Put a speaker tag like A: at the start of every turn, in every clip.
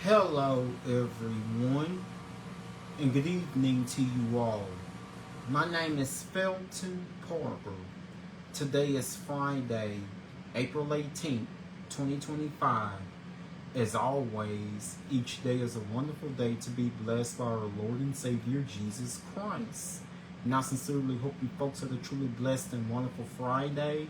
A: Hello, everyone, and good evening to you all. My name is Felton Parker. Today is Friday, April 18th, 2025. As always, each day is a wonderful day to be blessed by our Lord and Savior Jesus Christ. And I sincerely hope you folks had a truly blessed and wonderful Friday.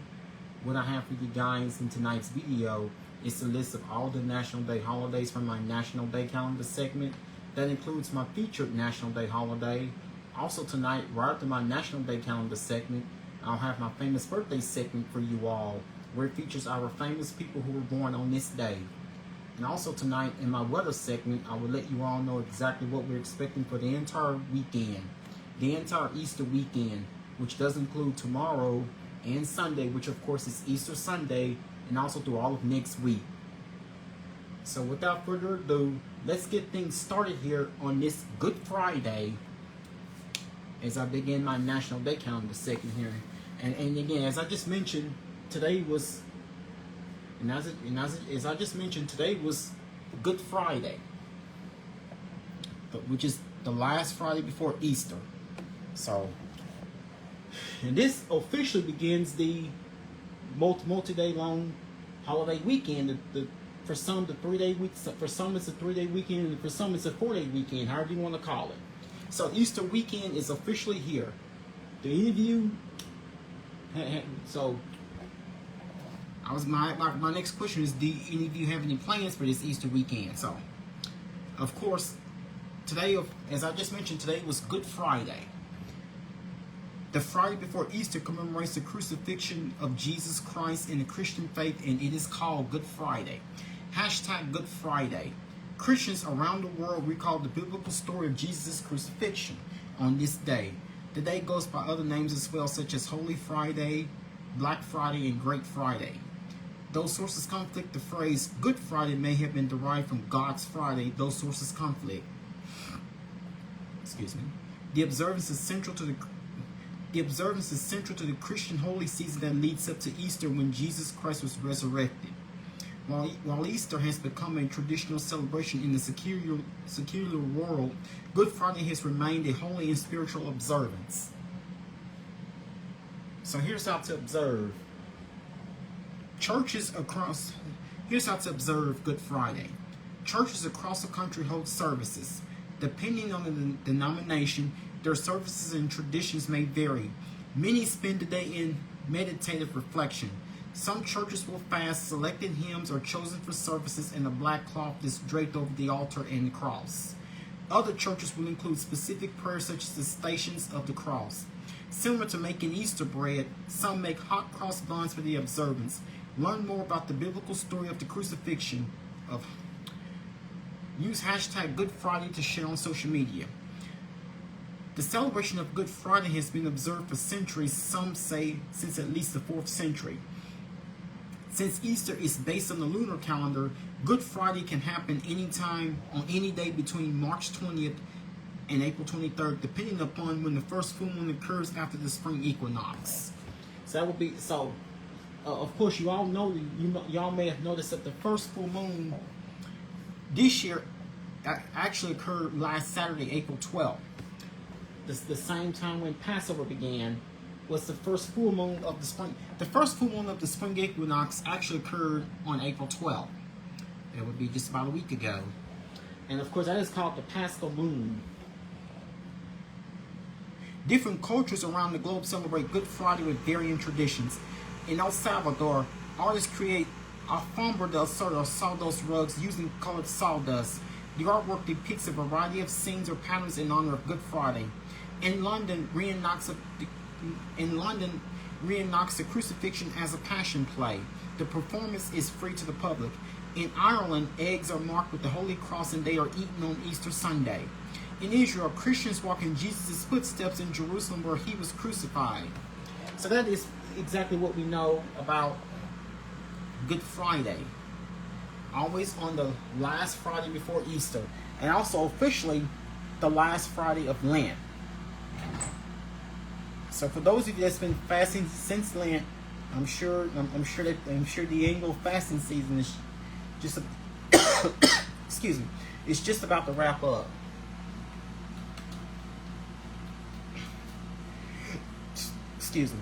A: What I have for you guys in tonight's video is a list of all the National Day holidays from my National Day calendar segment. That includes my featured National Day holiday. Also tonight, right after my National Day calendar segment, I'll have my famous birthday segment for you all, where it features our famous people who were born on this day. And also tonight, in my weather segment, I will let you all know exactly what we're expecting for the entire weekend. The entire Easter weekend, which does include tomorrow and Sunday, which of course is Easter Sunday, and also through all of next week. So without further ado, let's get things started here on this Good Friday as I begin my National Day calendar segment here. And again, as I just mentioned, today was, as I just mentioned, today was Good Friday, which is the last Friday before Easter. So, and this officially begins the multi-day long holiday weekend. For some, the 3-day week. For some, it's a 3-day weekend, and for some, it's a 4-day weekend. However you want to call it. So Easter weekend is officially here. Do any of you? So, my next question is: do any of you have any plans for this Easter weekend? So, of course, today, as I just mentioned, today was Good Friday. The Friday before Easter commemorates the crucifixion of Jesus Christ in the Christian faith, and it is called Good Friday. Hashtag Good Friday. Christians around the world recall the biblical story of Jesus' crucifixion on this day. The day goes by other names as well, such as Holy Friday, Black Friday, and Great Friday. Those sources conflict. The phrase Good Friday may have been derived from God's Friday. Those sources conflict. Excuse me. The observance is central to the Christian holy season that leads up to Easter, when Jesus Christ was resurrected. While Easter has become a traditional celebration in the secular world, Good Friday has remained a holy and spiritual observance. So here's how to observe. Here's how to observe Good Friday. Churches across the country hold services. Depending on the denomination, their services and traditions may vary. Many spend the day in meditative reflection. Some churches will fast. Selected hymns are chosen for services, and a black cloth is draped over the altar and the cross. Other churches will include specific prayers, such as the Stations of the Cross. Similar to making Easter bread, some make hot cross buns for the observance. Learn more about the biblical story of the crucifixion. Use hashtag Good Friday to share on social media. The celebration of Good Friday has been observed for centuries, some say since at least the 4th century. Since Easter is based on the lunar calendar, Good Friday can happen anytime on any day between March 20th and April 23rd, depending upon when the first full moon occurs after the spring equinox. So that would be, of course, you all know, y'all may have noticed that the first full moon this year actually occurred last Saturday, April 12th. The same time when Passover began was the first full moon of the spring. The first full moon of the spring equinox actually occurred on April 12th. That would be just about a week ago. And of course, that is called the Paschal moon. Different cultures around the globe celebrate Good Friday with varying traditions. In El Salvador, artists create alfombra del sol, or sawdust rugs, using colored sawdust. The artwork depicts a variety of scenes or patterns in honor of Good Friday. In London, reenacts the crucifixion as a passion play. The performance is free to the public. In Ireland, eggs are marked with the Holy Cross, and they are eaten on Easter Sunday. In Israel, Christians walk in Jesus' footsteps in Jerusalem, where he was crucified. So that is exactly what we know about Good Friday. Always on the last Friday before Easter, and also officially the last Friday of Lent. So for those of you that's been fasting since Lent, I'm sure the annual fasting season is just excuse me, it's just about to wrap up. Excuse me.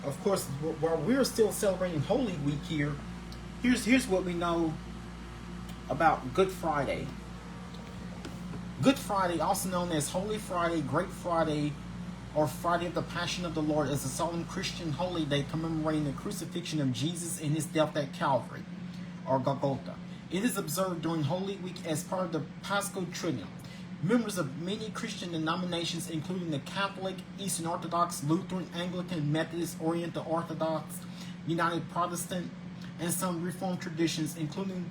A: Of course, while we're still celebrating Holy Week here, here's what we know about Good Friday. Good Friday, also known as Holy Friday, Great Friday, or Friday of the Passion of the Lord, is a solemn Christian holy day commemorating the crucifixion of Jesus and his death at Calvary, or Golgotha. It is observed during Holy Week as part of the Paschal Triduum. Members of many Christian denominations, including the Catholic, Eastern Orthodox, Lutheran, Anglican, Methodist, Oriental Orthodox, United Protestant, and some Reformed traditions, including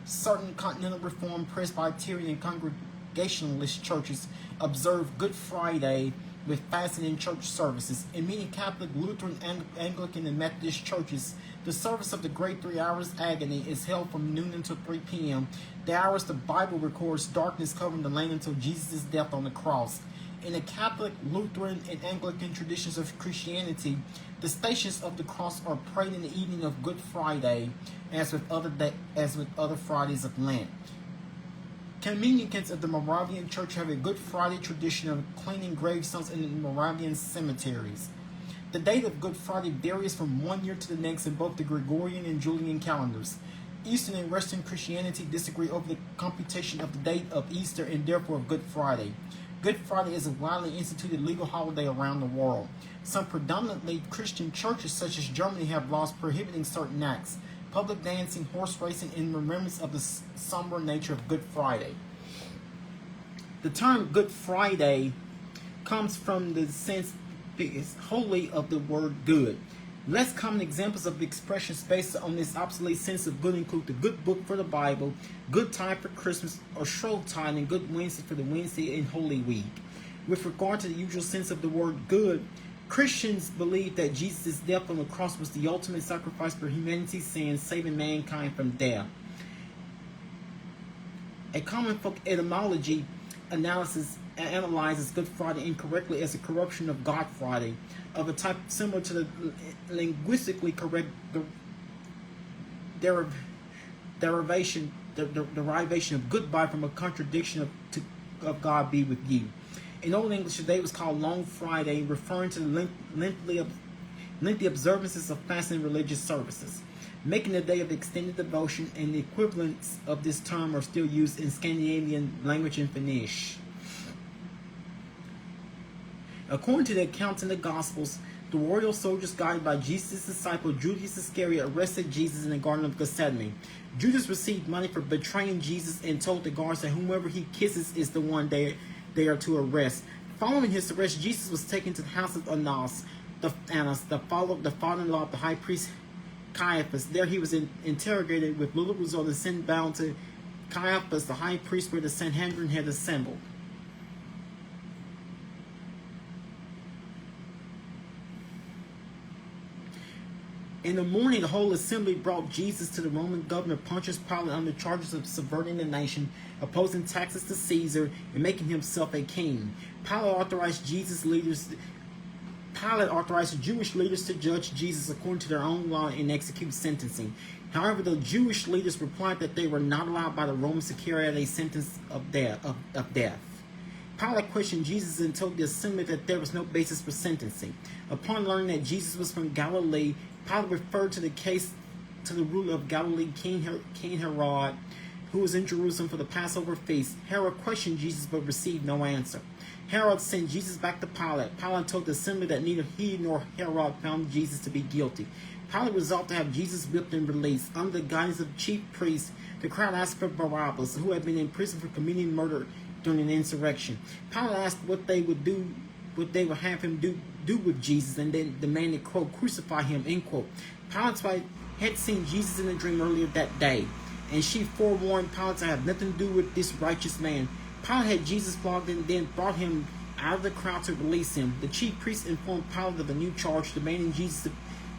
A: certain Continental Reformed, Presbyterian, and Congregationalist churches, observe Good Friday with fasting and church services. In many Catholic, Lutheran, Anglican, and Methodist churches, the service of the Great 3 Hours Agony is held from noon until 3 p.m. The hours the Bible records darkness covering the land until Jesus' death on the cross. In the Catholic, Lutheran, and Anglican traditions of Christianity, the Stations of the Cross are prayed in the evening of Good Friday, as with other Fridays of Lent. Communicants of the Moravian Church have a Good Friday tradition of cleaning gravestones in the Moravian cemeteries. The date of Good Friday varies from one year to the next in both the Gregorian and Julian calendars. Eastern and Western Christianity disagree over the computation of the date of Easter and therefore of Good Friday. Good Friday is a widely instituted legal holiday around the world. Some predominantly Christian churches, such as Germany, have laws prohibiting certain acts, public dancing, horse racing, in remembrance of the somber nature of Good Friday. The term Good Friday comes from the sense is wholly of the word good. Less common examples of expressions based on this obsolete sense of good include the Good Book for the Bible, Good Time for Christmas or Shrove-Tide, and Good Wednesday for the Wednesday in Holy Week. With regard to the usual sense of the word good, Christians believe that Jesus' death on the cross was the ultimate sacrifice for humanity's sins, saving mankind from death. A common folk etymology analyzes Good Friday incorrectly as a corruption of God Friday, of a type similar to the linguistically correct derivation of goodbye from a contradiction of God be with you. In Old English, today was called Long Friday, referring to the lengthy observances of fasting religious services, making the day of extended devotion, and the equivalents of this term are still used in Scandinavian language and Finnish. According to the accounts in the Gospels, the royal soldiers guided by Jesus' disciple Judas Iscariot arrested Jesus in the Garden of Gethsemane. Judas received money for betraying Jesus and told the guards that whomever he kisses is the one they are to arrest. Following his arrest, Jesus was taken to the house of Annas, the father-in-law of the high priest Caiaphas. There he was interrogated with little result and sent bound to Caiaphas, the high priest, where the Sanhedrin had assembled. In the morning, the whole assembly brought Jesus to the Roman governor Pontius Pilate under charges of subverting the nation, opposing taxes to Caesar, and making himself a king. Pilate authorized Jewish leaders to judge Jesus according to their own law and execute sentencing. However, the Jewish leaders replied that they were not allowed by the Romans to carry out a sentence of death. Pilate questioned Jesus and told the assembly that there was no basis for sentencing. Upon learning that Jesus was from Galilee, Pilate referred to the case to the ruler of Galilee, King Herod, who was in Jerusalem for the Passover feast. Herod questioned Jesus but received no answer. Herod sent Jesus back to Pilate. Pilate told the assembly that neither he nor Herod found Jesus to be guilty. Pilate resolved to have Jesus whipped and released. Under the guidance of the chief priests, the crowd asked for Barabbas, who had been in prison for committing murder during an insurrection. Pilate asked what they would have him do with Jesus, and then demanded, quote, crucify him, end quote. Pilate's wife had seen Jesus in a dream earlier that day, and she forewarned Pilate to have nothing to do with this righteous man. Pilate had Jesus flogged and then brought him out of the crowd to release him. The chief priest informed Pilate of a new charge, demanding Jesus to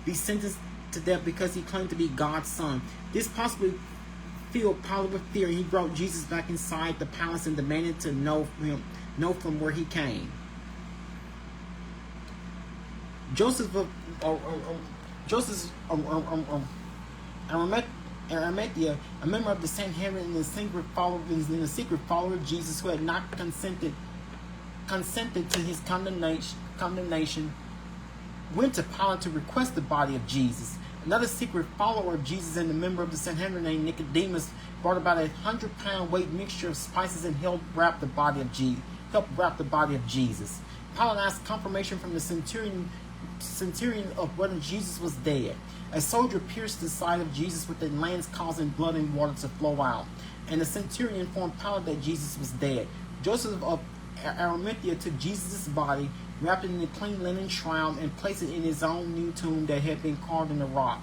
A: be sentenced to death because he claimed to be God's son. This possibly filled Pilate with fear, and he brought Jesus back inside the palace and demanded to know from where he came. Joseph of Joseph Arimathea, a member of the Sanhedrin and a secret follower of Jesus, who had not consented to his condemnation, went to Pilate to request the body of Jesus. Another secret follower of Jesus and a member of the Sanhedrin named Nicodemus brought about 100-pound weight mixture of spices and helped wrap the body of Jesus. Pilate asked confirmation from the centurion of whether Jesus was dead. A soldier pierced the side of Jesus with a lance, causing blood and water to flow out. And the centurion informed Pilate that Jesus was dead. Joseph of Arimathea took Jesus' body, wrapped it in a clean linen shroud, and placed it in his own new tomb that had been carved in the rock,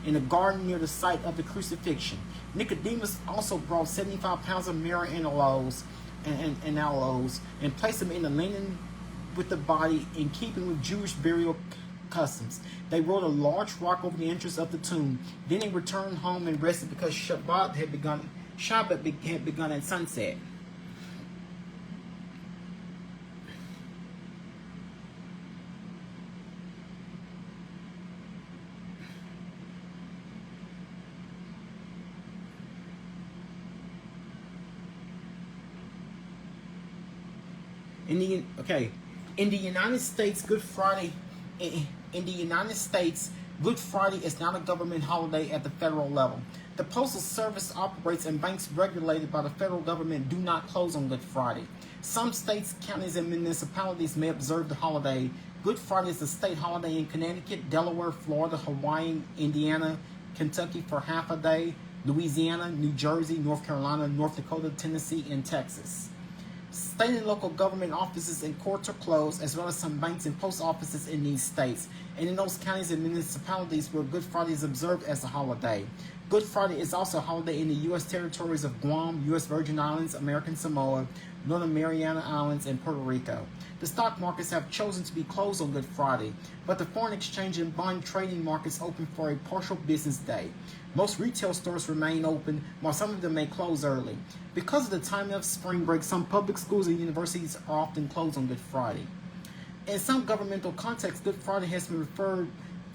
A: in a garden near the site of the crucifixion. Nicodemus also brought 75 pounds of myrrh and aloes, and placed them in the linen with the body, in keeping with Jewish burial customs. They rolled a large rock over the entrance of the tomb. Then they returned home and rested because Shabbat had begun at sunset. In the United States, Good Friday is not a government holiday at the federal level. The Postal Service operates, and banks regulated by the federal government do not close on Good Friday. Some states, counties, and municipalities may observe the holiday. Good Friday is a state holiday in Connecticut, Delaware, Florida, Hawaii, Indiana, Kentucky for half a day, Louisiana, New Jersey, North Carolina, North Dakota, Tennessee, and Texas. State and local government offices and courts are closed, as well as some banks and post offices in these states, and in those counties and municipalities where Good Friday is observed as a holiday. Good Friday is also a holiday in the U.S. territories of Guam, U.S. Virgin Islands, American Samoa, Northern Mariana Islands, and Puerto Rico. The stock markets have chosen to be closed on Good Friday, but the foreign exchange and bond trading markets open for a partial business day. Most retail stores remain open, while some of them may close early. Because of the time of spring break, some public schools and universities are often closed on Good Friday. In some governmental contexts, Good Friday has been referred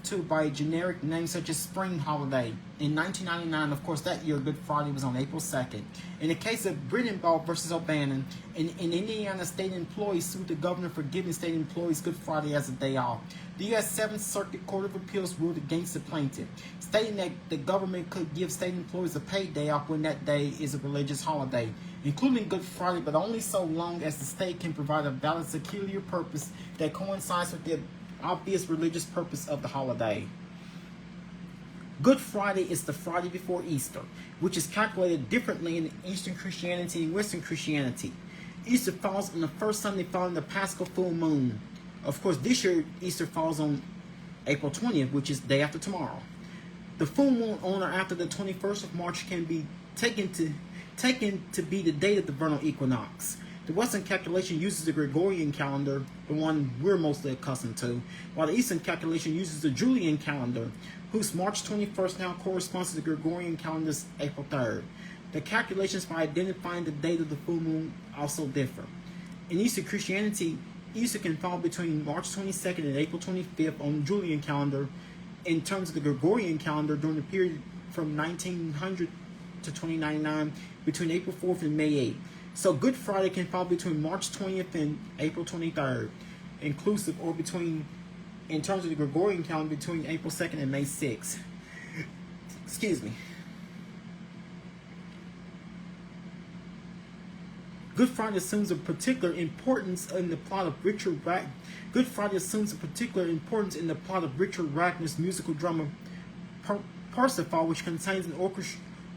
A: to by a generic name such as Spring Holiday. In 1999, of course, that year, Good Friday was on April 2nd. In the case of Brittenbaugh versus O'Bannon, an Indiana state employee sued the governor for giving state employees Good Friday as a day off. The U.S. 7th Circuit Court of Appeals ruled against the plaintiff, stating that the government could give state employees a paid day off when that day is a religious holiday, including Good Friday, but only so long as the state can provide a valid secular purpose that coincides with the obvious religious purpose of the holiday. Good Friday is the Friday before Easter, which is calculated differently in Eastern Christianity and Western Christianity. Easter falls on the first Sunday following the Paschal full moon. Of course, this year Easter falls on April 20th, which is the day after tomorrow. The full moon on or after the 21st of March can be taken to be the date of the vernal equinox. The Western calculation uses the Gregorian calendar, the one we're mostly accustomed to, while the Eastern calculation uses the Julian calendar, whose March 21st now corresponds to the Gregorian calendar's April 3rd. The calculations for identifying the date of the full moon also differ. In Eastern Christianity, Easter can fall between March 22nd and April 25th on the Julian calendar. In terms of the Gregorian calendar, during the period from 1900 to 2099, between April 4th and May 8th. So Good Friday can fall between March 20th and April 23rd, inclusive, or between, in terms of the Gregorian calendar, between April 2nd and May 6th. Excuse me. Good Friday assumes a particular importance in the plot of Richard Wagner's musical drama Parsifal, which contains an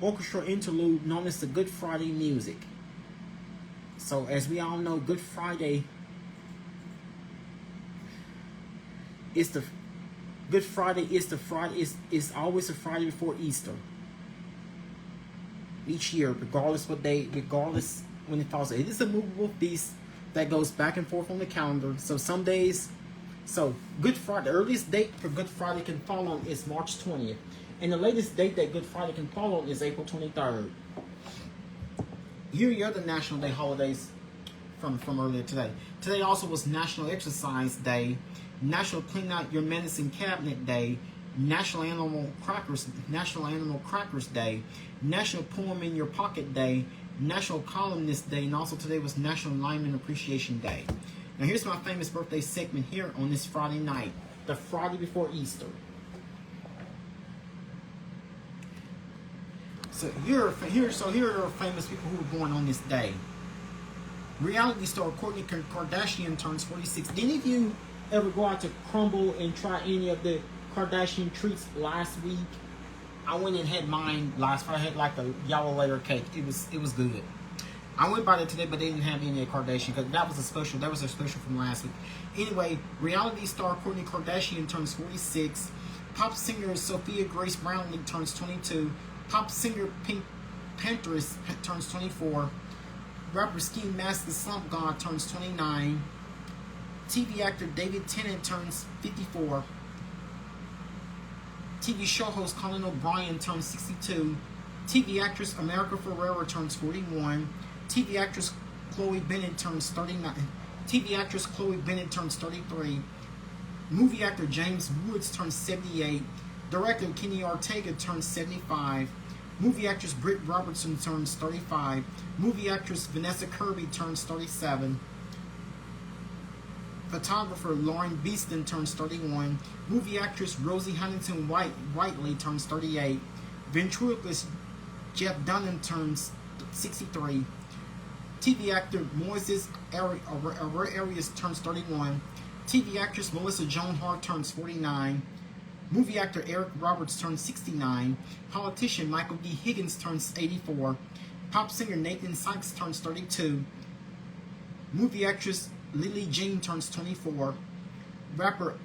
A: orchestral interlude known as the Good Friday music. So, as we all know, Good Friday is always the Friday before Easter. Each year, regardless when it falls. It is a movable feast that goes back and forth on the calendar. So some days, Good Friday, the earliest date for Good Friday can fall on is March 20th. And the latest date that Good Friday can fall on is April 23rd. Here are your other National Day holidays from earlier today. Today also was National Exercise Day, National Clean Out Your Medicine Cabinet Day, National Animal Crackers Day, National Poem in Your Pocket Day, National Columnist Day, and also today was National Lineman Appreciation Day. Now here's my famous birthday segment here on this Friday night, the Friday before Easter. So here are famous people who were born on this day. Reality star Kourtney Kardashian turns 46. Did any of you ever go out to Crumble and try any of the Kardashian treats last week? I went and had mine last Friday. I had like a yellow layer cake. It was good. I went by there today, but they didn't have any of Kardashian because that was a special. That was a special from last week. Anyway, reality star Kourtney Kardashian turns 46. Pop singer Sophia Grace Brownlee turns 22. Pop singer Pink Panthers turns 24. Rapper Ski Mask the Slump God turns 29. TV actor David Tennant turns 54. TV show host Colin O'Brien turns 62. TV actress America Ferrera turns 41. TV actress Chloe Bennett turns 39. TV actress Chloe Bennett turns 33. Movie actor James Woods turns 78. Director Kenny Ortega turns 75. Movie actress Britt Robertson turns 35. Movie actress Vanessa Kirby turns 37. Photographer Lauren Beeston turns 31. Movie actress Rosie Huntington Whiteley turns 38. Ventriloquist Jeff Dunham turns 63. TV actor Moises Arias turns 31. TV actress Melissa Joan Hart turns 49. Movie actor Eric Roberts turns 69. Politician Michael D. Higgins turns 84. Pop singer Nathan Sykes turns 32. Movie actress Lily Jean turns 24. Rapper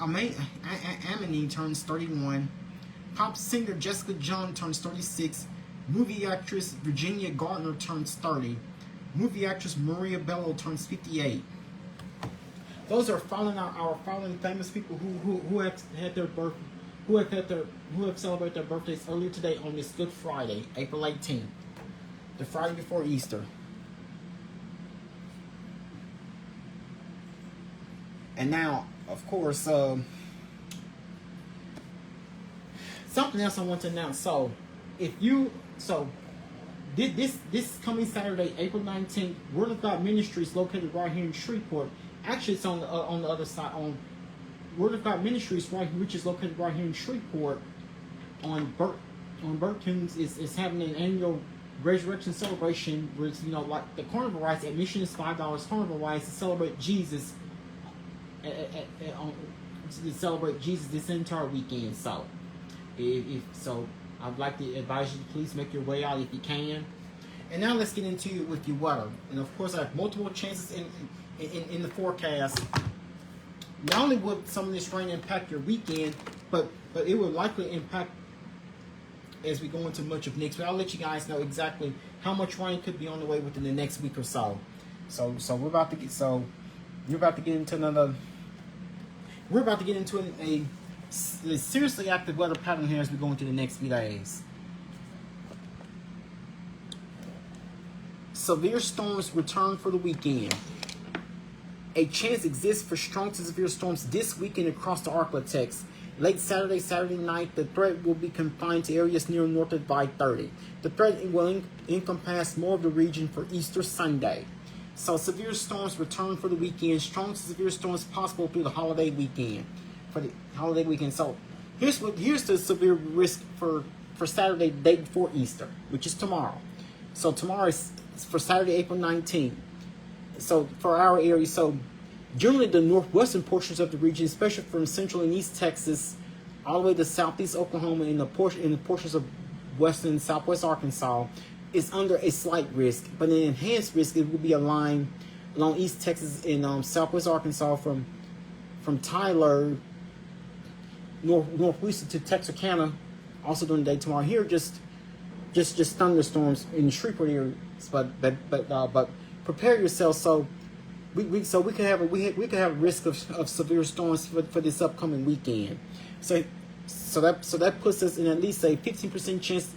A: Amani turns 31. Pop singer Jessica John turns 36. Movie actress Virginia Gardner turns 30. Movie actress Maria Bello turns 58. Those are our following famous people who have celebrated their birthdays earlier today on this Good Friday, April 18th, the Friday before Easter. And now, of course, something else I want to announce. So, this coming Saturday, April 19th, Word of God Ministries located right here in Shreveport. Actually, it's on the other side. On Word of God Ministries, which is located right here in Shreveport, on Burton's, is having an annual resurrection celebration. Where it's, like the carnival rides. Admission is $5. Carnival rides to celebrate Jesus. To celebrate Jesus this entire weekend. So, I'd like to advise you to please make your way out if you can. And now let's get into it with your weather. And of course, I have multiple chances in the forecast. Not only will some of this rain impact your weekend, but it will likely impact as we go into much of next week. I'll let you guys know exactly how much rain could be on the way within the next week or so. So we're about to get into a seriously active weather pattern here as we go into the next few days. Severe storms return for the weekend. A chance exists for strong to severe storms this weekend across the Arklatex. Late Saturday night, the threat will be confined to areas near north of I-30. The threat will encompass more of the region for Easter Sunday. So severe storms return for the weekend. Strong to severe storms possible through the holiday weekend. So here's the severe risk for Saturday, the day before Easter, which is tomorrow. So tomorrow is for Saturday, April 19th. So for our area, so generally the northwestern portions of the region, especially from central and east Texas, all the way to southeast Oklahoma and the portions of western and southwest Arkansas, is under a slight risk, but an enhanced risk it will be a line along East Texas and southwest Arkansas from Tyler northwest to Texarkana, also during the day tomorrow. Here, just thunderstorms in the Shreveport area, but prepare yourself so we could have a risk of severe storms for this upcoming weekend. So that puts us in at least a 15% chance.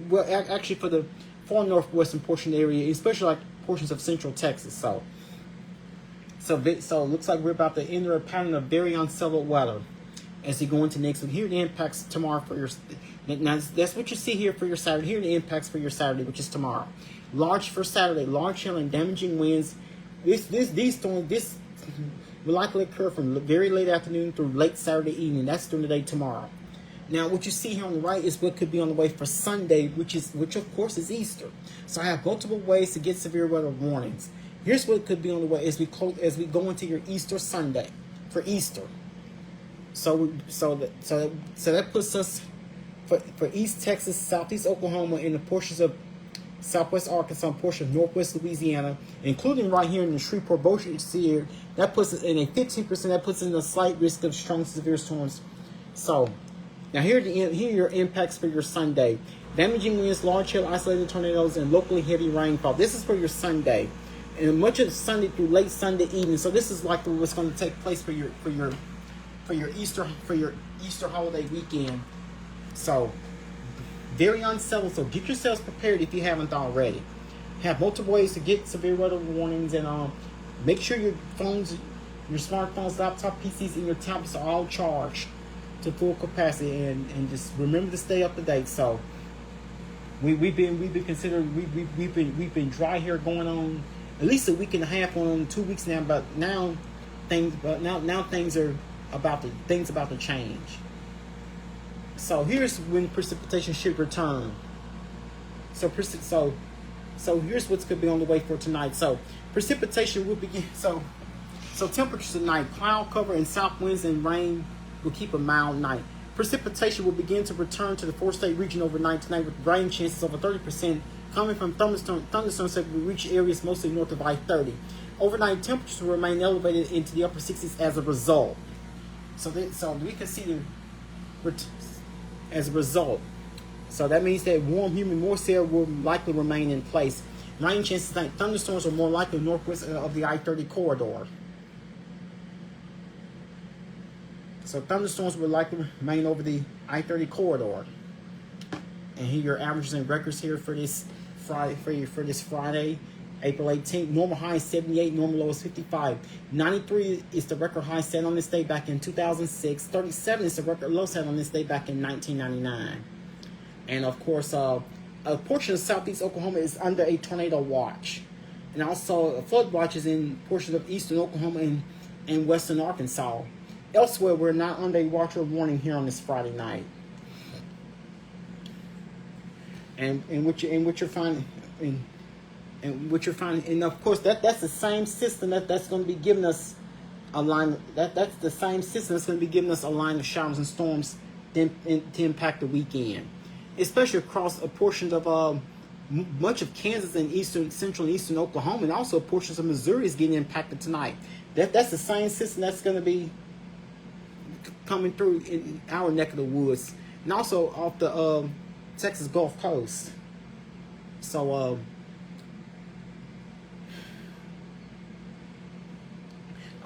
A: Well, actually for the far northwestern portion of the area, especially like portions of central Texas. So it looks like we're about to enter a pattern of very unsettled weather. as you go into next week. Here are the impacts tomorrow for your. Now that's what you see here for your Saturday. Here are the impacts for your Saturday, which is tomorrow. Large for Saturday, large hail and damaging winds. These storms will likely occur from very late afternoon through late Saturday evening. That's during the day tomorrow. Now, what you see here on the right is what could be on the way for Sunday, which of course is Easter. So I have multiple ways to get severe weather warnings. Here's what could be on the way as we go into your Easter Sunday for Easter. So that puts us for East Texas, Southeast Oklahoma, and the portions of Southwest Arkansas, portion of Northwest Louisiana, including right here in the Shreveport-Bossier area. That puts us in a 15%. That puts us in a slight risk of strong severe storms. So. Now here are your impacts for your Sunday. Damaging winds, large hail, isolated tornadoes, and locally heavy rainfall. This is for your Sunday. And much of Sunday through late Sunday evening. So this is likely what's going to take place for your Easter holiday weekend. So very unsettled. So get yourselves prepared if you haven't already. Have multiple ways to get severe weather warnings, and make sure your phones, your smartphones, laptop, PCs, and your tablets are all charged to full capacity, and just remember to stay up to date. So we've been dry here going on at least a week and a half, on 2 weeks now. But now things are about to change. So here's when precipitation should return. So here's what's could be on the way for tonight. So precipitation will begin. So temperatures tonight: cloud cover and south winds and rain will keep a mild night. Precipitation will begin to return to the four-state region overnight tonight, with rain chances over 30% coming from thunderstorms that will reach areas mostly north of I-30. Overnight temperatures will remain elevated into the upper 60s as a result. So we can see as a result. So that means that warm, humid moist air will likely remain in place. Rain chances tonight: thunderstorms are more likely northwest of the I-30 corridor. So thunderstorms will likely remain over the I-30 corridor. And here are your averages and records here for this Friday, April 18th. Normal high is 78, normal low is 55. 93 is the record high set on this day back in 2006. 37 is the record low set on this day back in 1999. And of course, a portion of southeast Oklahoma is under a tornado watch. And also a flood watch is in portions of eastern Oklahoma and western Arkansas. Elsewhere, we're not under a watch or warning here on this Friday night. And what you're finding, and of course that's the same system that's going to be giving us a line. That's the same system that's going to be giving us a line of showers and storms to impact the weekend, especially across a portion of much of Kansas and central and eastern Oklahoma, and also portions of Missouri is getting impacted tonight. That's the same system that's going to be coming through in our neck of the woods, and also off the Texas Gulf Coast. So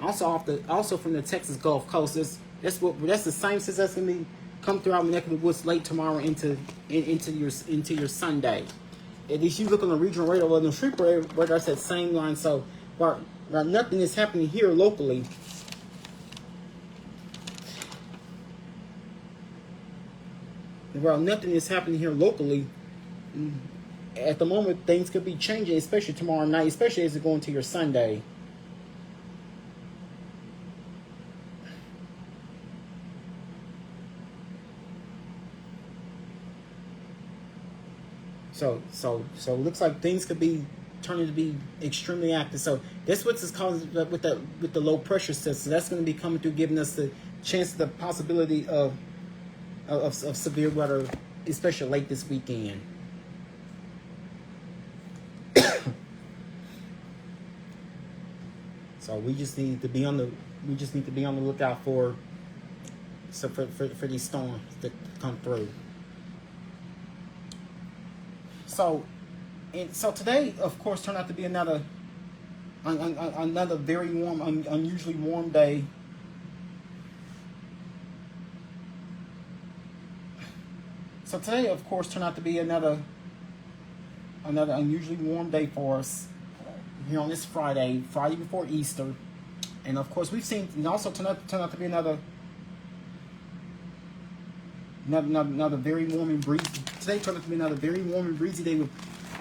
A: also from the Texas Gulf Coast, that's the same system that's gonna be come through our neck of the woods late tomorrow into your Sunday. And if you look on the regional radar, well, the Shreveport radar, that's that same line. So while nothing is happening here locally, at the moment things could be changing, especially tomorrow night, especially as you go into your Sunday. So it looks like things could be turning to be extremely active. So that's what's causing with the low pressure system. That's going to be coming through, giving us the chance, the possibility of severe weather, especially late this weekend. So we just need to be on the lookout for these storms that come through. So today, of course, turned out to be another very warm, unusually warm day. So today, of course, turned out to be another unusually warm day for us here on this Friday before Easter. And of course, we've seen, and also turned out to be another Another very warm and breezy. Today turned out to be another very warm and breezy day with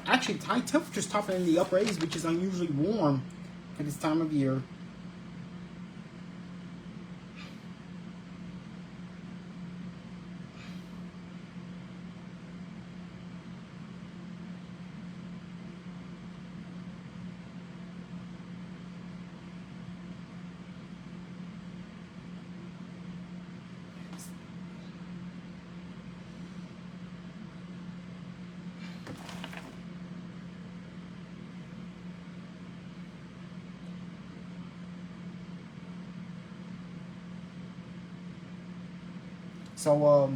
A: actually high temperatures topping in the upper 80s, which is unusually warm for this time of year. So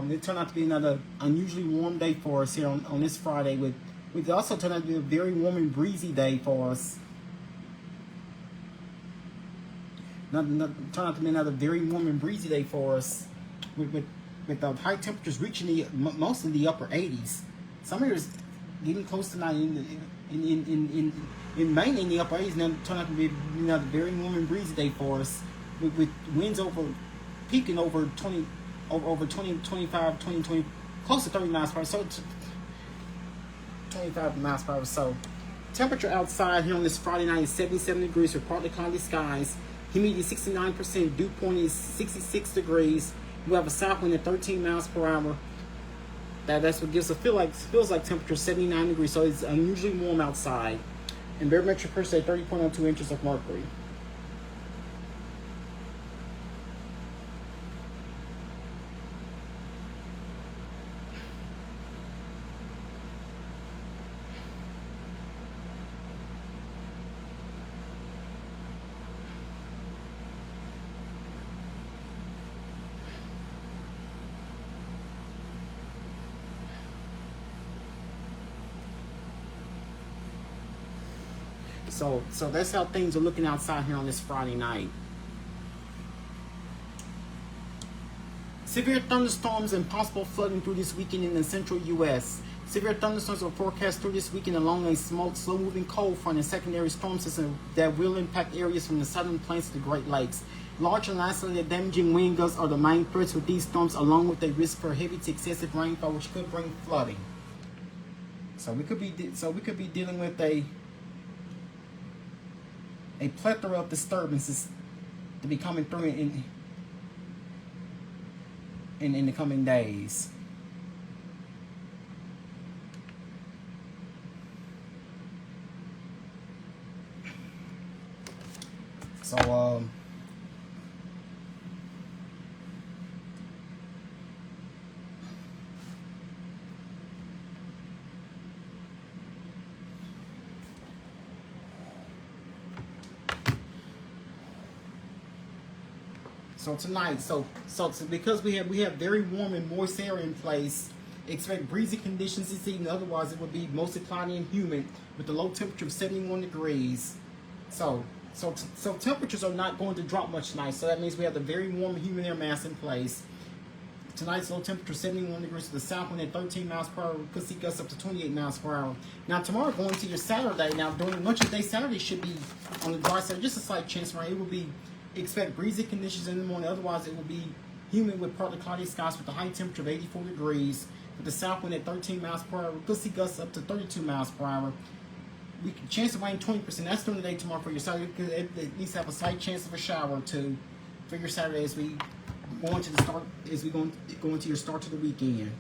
A: it turned out to be another unusually warm day for us here on this Friday. With also turned out to be a very warm and breezy day for us. Turned out to be another very warm and breezy day for us, with the high temperatures reaching mostly the upper 80s. Some areas getting close to 90 in mainly in the upper 80s. Now turned out to be another very warm and breezy day for us, with winds peaking over 20, close to 30 miles per hour. So 25 miles per hour. So temperature outside here on this Friday night is 77 degrees with partly cloudy skies. Humidity 69%. Dew point is 66 degrees. You have a south wind at 13 miles per hour. That's what gives feels like temperature 79 degrees. So it's unusually warm outside. And barometric pressure at 30.02 inches of mercury. So that's how things are looking outside here on this Friday night. Severe thunderstorms and possible flooding through this weekend in the central U.S. Severe thunderstorms are forecast through this weekend along a slow-moving cold front and secondary storm system that will impact areas from the southern plains to the Great Lakes. Large and isolated damaging wind gusts are the main threats with these storms, along with a risk for heavy to excessive rainfall, which could bring flooding. So we could be dealing with a plethora of disturbances to be coming through in the coming days. So tonight, so because we have very warm and moist air in place, expect breezy conditions this evening. Otherwise, it will be mostly cloudy and humid with a low temperature of 71 degrees. So temperatures are not going to drop much tonight. So that means we have the very warm and humid air mass in place. Tonight's low temperature 71 degrees to the south wind at 13 miles per hour. We could see gusts up to 28 miles per hour. Now tomorrow, going to your Saturday. Now during much of the day, Saturday should be on the dry side. Just a slight chance for rain. It will be. Expect breezy conditions in the morning. Otherwise, it will be humid with partly cloudy skies with a high temperature of 84 degrees. With the south wind at 13 miles per hour. We could see gusts up to 32 miles per hour. Chance of rain 20%. That's during the day tomorrow for your Saturday. You could at least have a slight chance of a shower or two for your Saturday as we go into the start. As we go into your start to the weekend.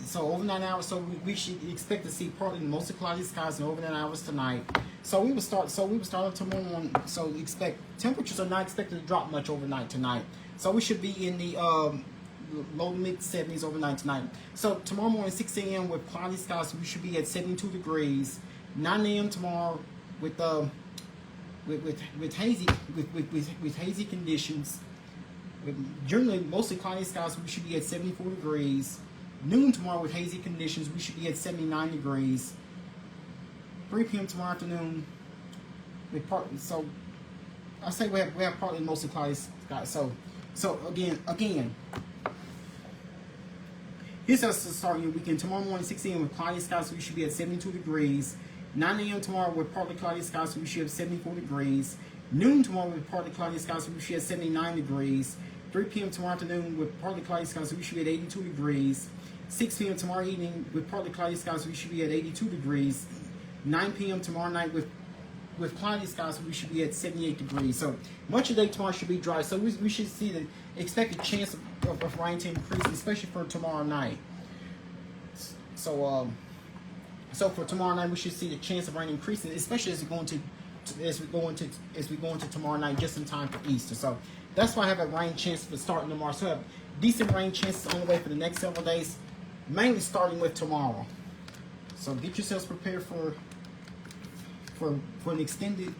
A: So overnight hours. So we should expect to see partly mostly cloudy skies in overnight hours tonight. So we will start tomorrow morning. So expect temperatures are not expected to drop much overnight tonight. So we should be in the low to mid 70s overnight tonight. So tomorrow morning 6 a.m. with cloudy skies, we should be at 72 degrees. 9 a.m. tomorrow with with hazy conditions. Generally, mostly cloudy skies, we should be at 74 degrees. Noon tomorrow with hazy conditions, we should be at 79 degrees. 3 p.m. tomorrow afternoon, so I say we have partly mostly cloudy skies. So again, here's us to start your weekend. Tomorrow morning, 6 a.m. with cloudy skies, so we should be at 72 degrees. 9 a.m. tomorrow with partly cloudy skies, so we should have 74 degrees. Noon tomorrow with partly cloudy skies, so we should have 79 degrees. 3 p.m. tomorrow afternoon with partly cloudy skies, so we should be at 82 degrees. 6 p.m. tomorrow evening with partly cloudy skies, so we should be at 82 degrees. 9 p.m. tomorrow night with cloudy skies, so we should be at 78 degrees. So much of the day tomorrow should be dry. So we should see the expected chance of rain to increase, especially for tomorrow night. So for tomorrow night, we should see the chance of rain increasing, especially as we go into tomorrow night, just in time for Easter. So that's why I have a rain chance for starting tomorrow. So I have decent rain chances on the way for the next several days, mainly starting with tomorrow. So get yourselves prepared for an extended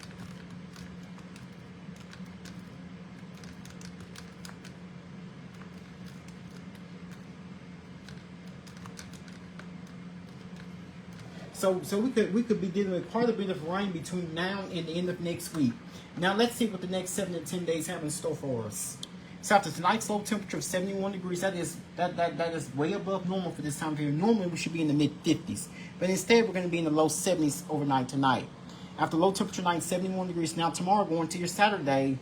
A: So we could be dealing with quite a bit of rain between now and the end of next week. Now let's see what the next 7 to 10 days have in store for us. So after tonight's low temperature of 71 degrees, that is way above normal for this time of year. Normally we should be in the mid 50s, but instead we're going to be in the low 70s overnight tonight. After low temperature night, 71 degrees. Now tomorrow, going to your Saturday,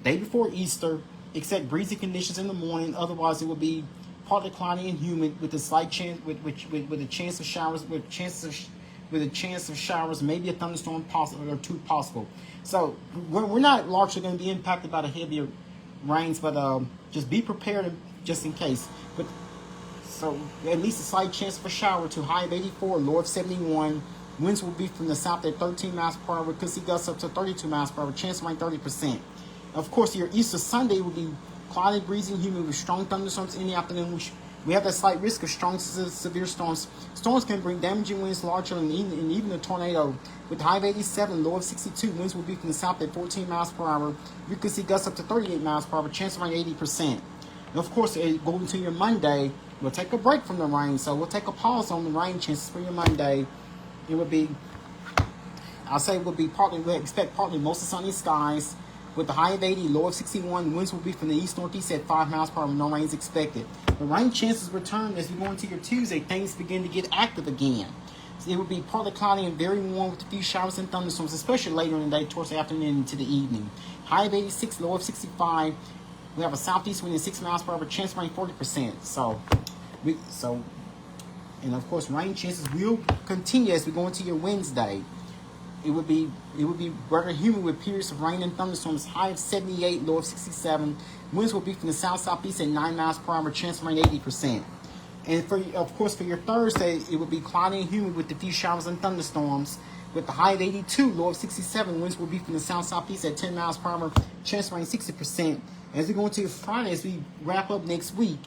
A: day before Easter, except breezy conditions in the morning. Otherwise, it will be partly cloudy and humid with a slight chance with a chance of showers, with a chance of showers, maybe a thunderstorm possible or two possible. So we're not largely going to be impacted by the heavier rains, but just be prepared just in case. But so at least a slight chance of a shower to high of 84, low of 71. Winds will be from the south at 13 miles per hour. We could see gusts up to 32 miles per hour. Chance of rain 30%. Of course, your Easter Sunday will be cloudy, breezy, and humid with strong thunderstorms in the afternoon. We have that slight risk of strong, severe storms. Storms can bring damaging winds larger and even a tornado. With high of 87, low of 62, winds will be from the south at 14 miles per hour. You can see gusts up to 38 miles per hour. Chance of rain 80%. And of course, going into your Monday, we'll take a break from the rain. So we'll take a pause on the rain chances for your Monday. It would be, I'll say it will be we'll expect partly mostly sunny skies with the high of 80, low of 61. Winds will be from the east-northeast at 5 miles per hour. No rain is expected. The rain chances return as we go into your Tuesday. Things begin to get active again. So it will be partly cloudy and very warm with a few showers and thunderstorms, especially later in the day towards the afternoon into the evening. High of 86, low of 65. We have a southeast wind at 6 miles per hour. Chance of rain 40%. And of course, rain chances will continue as we go into your Wednesday. It would be rather humid with periods of rain and thunderstorms. High of 78, low of 67. Winds will be from the south-southeast at 9 miles per hour. Chance of rain 80%. And for your Thursday, it will be cloudy and humid with a few showers and thunderstorms. With the high of 82, low of 67. Winds will be from the south-southeast at 10 miles per hour. Chance of rain 60%. As we go into Friday, as we wrap up next week,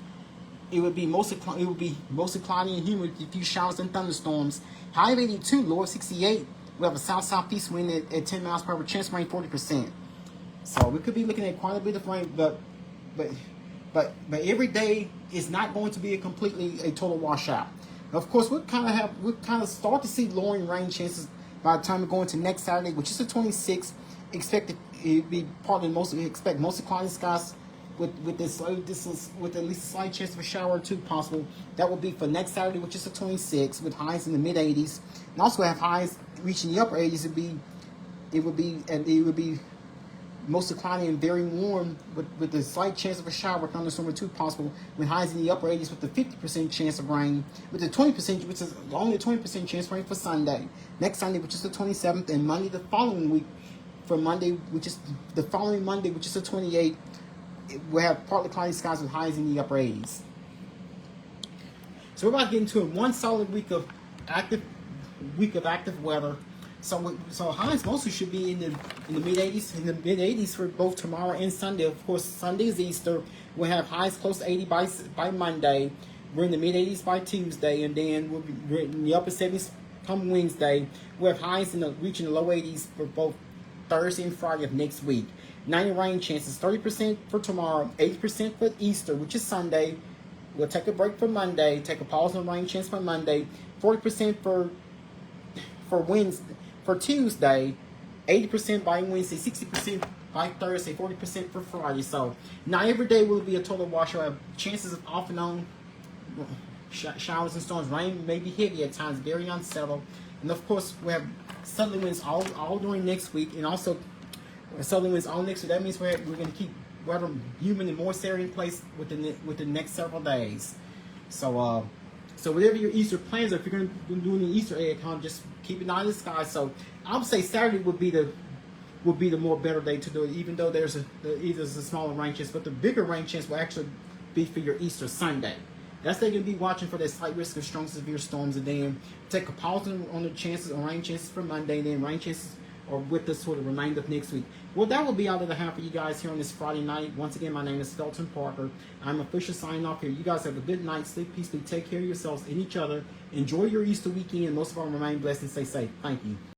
A: it will be mostly cloudy and humid with a few showers and thunderstorms. High of 82, low of 68. We have a south-southeast wind at 10 miles per hour. Chance of rain 40%. So we could be looking at quite a bit of rain, but every day is not going to be a total washout. Of course, we'll kind of start to see lowering rain chances by the time we go into next Saturday, which is the 26th. Expect mostly cloudy skies with at least a slight chance of a shower or two possible. That will be for next Saturday, which is the 26th, with highs in the mid 80s. And also have highs reaching the upper 80s. It would be mostly cloudy and very warm with a slight chance of a shower or thunderstorm or two possible, with highs in the upper 80s with a 50% chance of rain, with the 20%, which is only a 20% chance of rain for Sunday. Next Sunday, which is the 27th, and Monday the following week, for Monday, which is the following Monday, which is the 28th, we'll have partly cloudy skies with highs in the upper 80s. So we're about to get into one solid week of active weather. So highs mostly should be in the mid 80s for both tomorrow and Sunday. Of course, Sunday is Easter. We'll have highs close to 80 by Monday. We're in the mid 80s by Tuesday, and then we're in the upper 70s come Wednesday. We'll have highs reaching the low 80s for both Thursday and Friday of next week. 90 rain chances, 30% for tomorrow, 80% for Easter, which is Sunday. We'll take a break for Monday, take a pause on rain chance for Monday, 40% for Wednesday, for Tuesday, 80% by Wednesday, 60% by Thursday, 40% for Friday. So not every day will it be a total washout. Chances of off and on showers and storms. Rain may be heavy at times, very unsettled. And of course, we have southerly winds all during next week, and also southerly winds all next week. That means we're going to keep weather humid and moist area in place within the next several days. So so whatever your Easter plans are, if you're going to be doing the Easter egg hunt, just keep an eye on the sky. So I would say Saturday would be the more better day to do it, even though there's a smaller rain chance, but the bigger rain chance will actually be for your Easter Sunday. That's they're going to be watching for that slight risk of strong severe storms, and then take a pause on the chances on rain chances for Monday, and then rain chances are with us for the remainder of next week. Well, that will be all that I have for you guys here on this Friday night. Once again, my name is Felton Parker. I'm officially signing off here. You guys have a good night. Sleep peacefully. Take care of yourselves and each other. Enjoy your Easter weekend. Most of all, remain blessed and stay safe. Thank you.